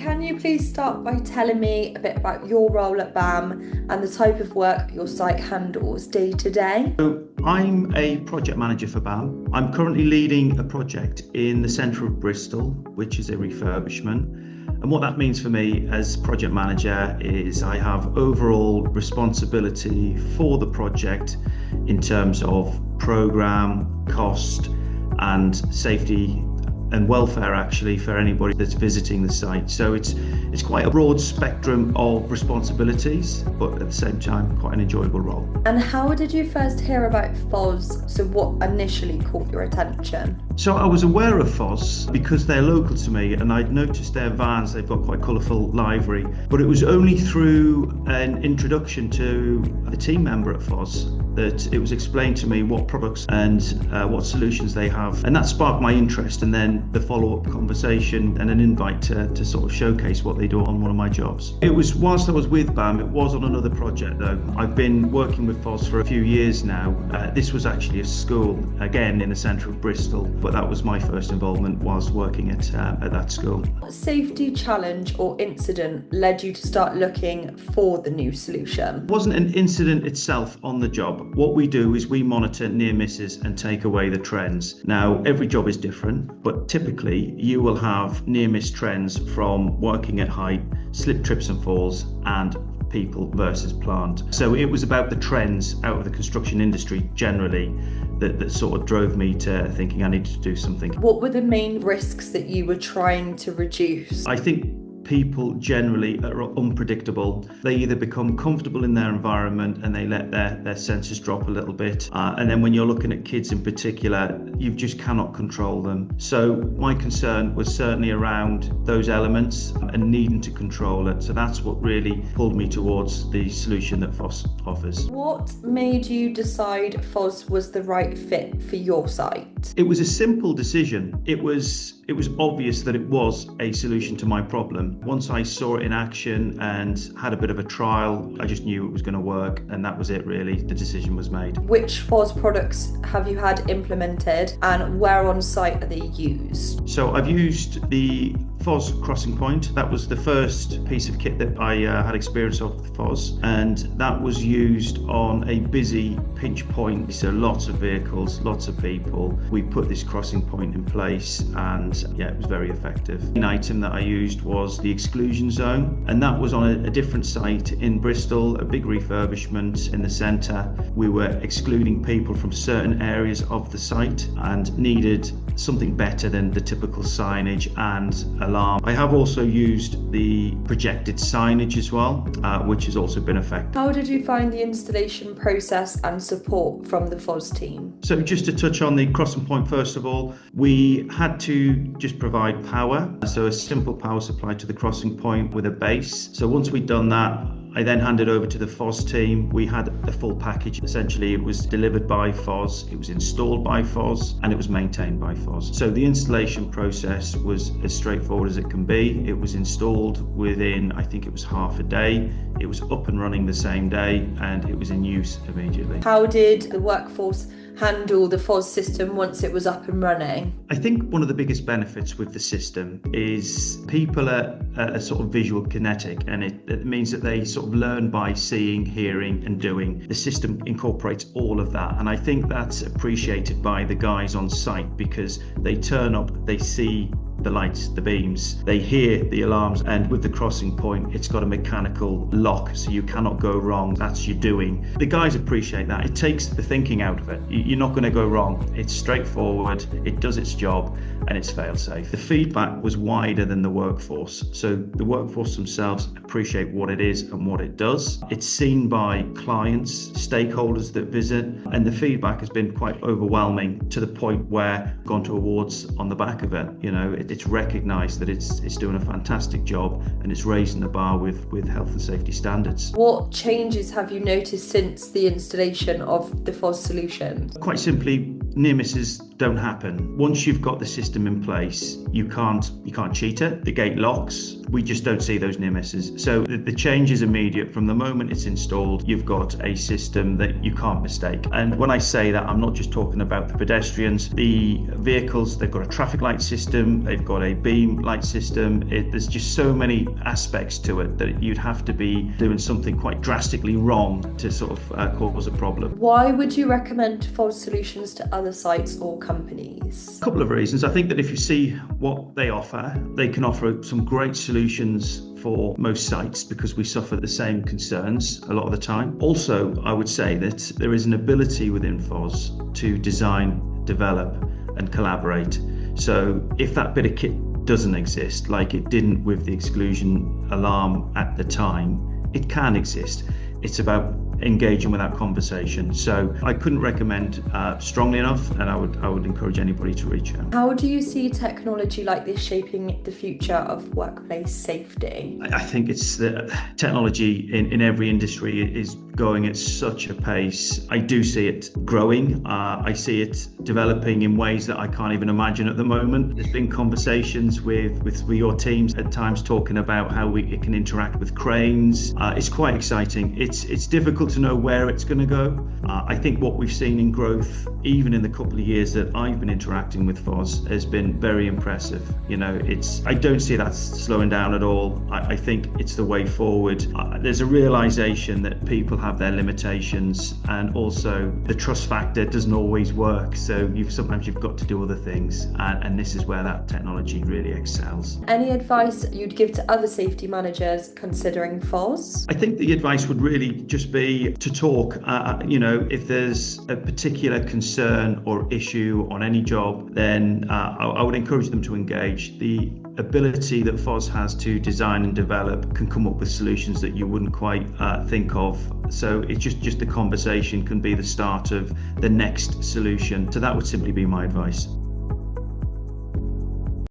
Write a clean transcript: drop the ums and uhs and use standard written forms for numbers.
Can you please start by telling me a bit about your role at BAM and the type of work your site handles day to day? So I'm a project manager for BAM. I'm currently leading a project in the centre of Bristol, which is a refurbishment. And what that means for me as project manager is I have overall responsibility for the project in terms of programme, cost and safety and welfare actually for anybody that's visiting the site. So it's quite a broad spectrum of responsibilities, but at the same time quite an enjoyable role. And how did you first hear about FHOSS? So what initially caught your attention? So I was aware of FHOSS because they're local to me and I'd noticed their vans, they've got quite colourful livery, but it was only through an introduction to a team member at FHOSS that it was explained to me what products and what solutions they have, and that sparked my interest, and then the follow-up conversation and an invite to sort of showcase what they do on one of my jobs. It was whilst I was with BAM, it was on another project though. I've been working with FHOSS for a few years now. This was actually a school, again in the centre of Bristol, but that was my first involvement whilst working at that school. What safety challenge or incident led you to start looking for the new solution? It wasn't an incident itself on the job. What we do is we monitor near misses and take away the trends. Now, every job is different, but typically you will have near miss trends from working at height, slip, trips and falls, and people versus plant. So it was about the trends out of the construction industry generally that sort of drove me to thinking I needed to do something. What were the main risks that you were trying to reduce? I think people generally are unpredictable. They either become comfortable in their environment and they let their senses drop a little bit. And then when you're looking at kids in particular, you just cannot control them. So my concern was certainly around those elements and needing to control it. So that's what really pulled me towards the solution that FHOSS offers. What made you decide FHOSS was the right fit for your site? It was a simple decision. It was obvious that it was a solution to my problem. Once I saw it in action and had a bit of a trial, I just knew it was going to work, and that was it really. The decision was made. Which FHOSS products have you had implemented and where on site are they used? So I've used the FHOSS crossing point. That was the first piece of kit that I had experience of with FHOSS, and that was used on a busy pinch point. So lots of vehicles, lots of people. We put this crossing point in place and yeah, it was very effective. An item that I used was the exclusion zone, and that was on a different site in Bristol, a big refurbishment in the centre. We were excluding people from certain areas of the site and needed something better than the typical signage and alarm. I have also used the projected signage as well, which has also been effective. How did you find the installation process and support from the FHOSS team? So just to touch on the crossing point first of all, we had to just provide power. So a simple power supply to the crossing point with a base. So once we'd done that, I then handed over to the FHOSS team. We had a full package. Essentially, it was delivered by FHOSS, it was installed by FHOSS, and it was maintained by FHOSS. So the installation process was as straightforward as it can be. It was installed within, I think it was half a day. It was up and running the same day, and it was in use immediately. How did the workforce handle the FHOSS system once it was up and running? I think one of the biggest benefits with the system is people are sort of visual kinetic, and it means that they sort of learn by seeing, hearing and doing. The system incorporates all of that, and I think that's appreciated by the guys on site because they turn up, they see the lights, the beams, they hear the alarms, and with the crossing point it's got a mechanical lock so you cannot go wrong. That's your doing. The guys appreciate that. It takes the thinking out of it. You're not going to go wrong. It's straightforward, it does its job, and it's fail safe. The feedback was wider than the workforce, so the workforce themselves appreciate what it is and what it does. It's seen by clients, stakeholders that visit, and the feedback has been quite overwhelming to the point where we've gone to awards on the back of it. You know, it's recognised that it's doing a fantastic job and it's raising the bar with health and safety standards. What changes have you noticed since the installation of the FHOSS solution? Quite simply, near misses don't happen. Once you've got the system in place, you can't cheat it. The gate locks. We just don't see those near misses. So the change is immediate. From the moment it's installed, you've got a system that you can't mistake. And when I say that, I'm not just talking about the pedestrians. The vehicles, they've got a traffic light system, they've got a beam light system. There's just so many aspects to it that you'd have to be doing something quite drastically wrong to sort of cause a problem. Why would you recommend FHOSS Solutions to other sites or companies? A couple of reasons. I think that if you see what they offer, they can offer some great solutions for most sites because we suffer the same concerns a lot of the time. Also, I would say that there is an ability within FHOSS to design, develop and collaborate. So if that bit of kit doesn't exist, like it didn't with the exclusion alarm at the time, it can exist. It's about engaging with that conversation. So I couldn't recommend strongly enough, and I would encourage anybody to reach out. How do you see technology like this shaping the future of workplace safety? I think it's the technology in every industry is going at such a pace. I do see it growing. I see it developing in ways that I can't even imagine at the moment. There's been conversations with your teams at times talking about how it can interact with cranes. It's quite exciting. It's difficult to know where it's going to go. I think what we've seen in growth, even in the couple of years that I've been interacting with FHOSS, has been very impressive. I don't see that slowing down at all. I think it's the way forward. There's a realization that people have their limitations, and also the trust factor doesn't always work. So sometimes you've got to do other things, and this is where that technology really excels. Any advice you'd give to other safety managers considering FHOSS? I think the advice would really just be to talk. If there's a particular concern or issue on any job, then I would encourage them to engage. The ability that FHOSS has to design and develop can come up with solutions that you wouldn't quite think of. So it's just the conversation can be the start of the next solution. So that would simply be my advice.